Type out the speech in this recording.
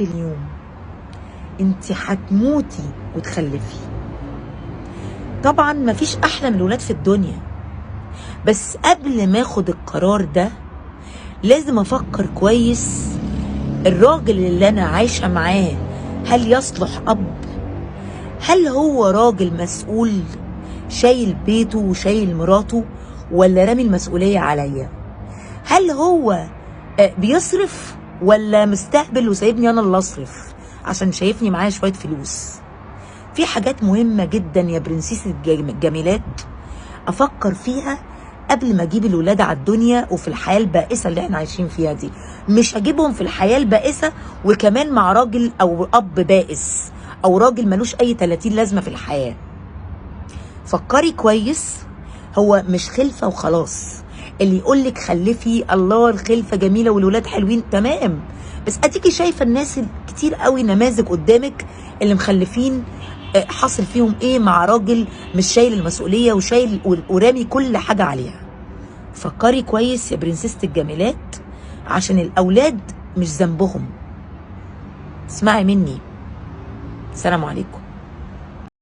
اليوم انت هتموتي وتخلفي. طبعا مفيش احلى من الولاد في الدنيا، بس قبل ما اخد القرار ده لازم افكر كويس الراجل اللي انا عايشه معاه هل يصلح اب؟ هل هو راجل مسؤول شايل بيته وشايل مراته، ولا رامي المسؤوليه عليا؟ هل هو بيصرف ولا مستهبل وسايبني انا اللي اصرف عشان شايفني معايا شويه فلوس؟ في حاجات مهمه جدا يا برنسيس الجميلات افكر فيها قبل ما اجيب الولاد على الدنيا وفي الحياه البائسه اللي احنا عايشين فيها دي. مش هجيبهم في الحياه البائسه وكمان مع راجل او اب بائس او راجل ملوش اي 30 لازمه في الحياه. فكري كويس، هو مش خلفه وخلاص. اللي يقولك خلفي، الله الخلفه جميله والولاد حلوين، تمام، بس اديكي شايفه الناس كتير قوي نماذج قدامك اللي مخلفين حاصل فيهم ايه مع راجل مش شايل المسؤوليه وشايل ورامي كل حاجه عليها. فكري كويس يا برنسيسة الجميلات عشان الاولاد مش ذنبهم. اسمعي مني، السلام عليكم.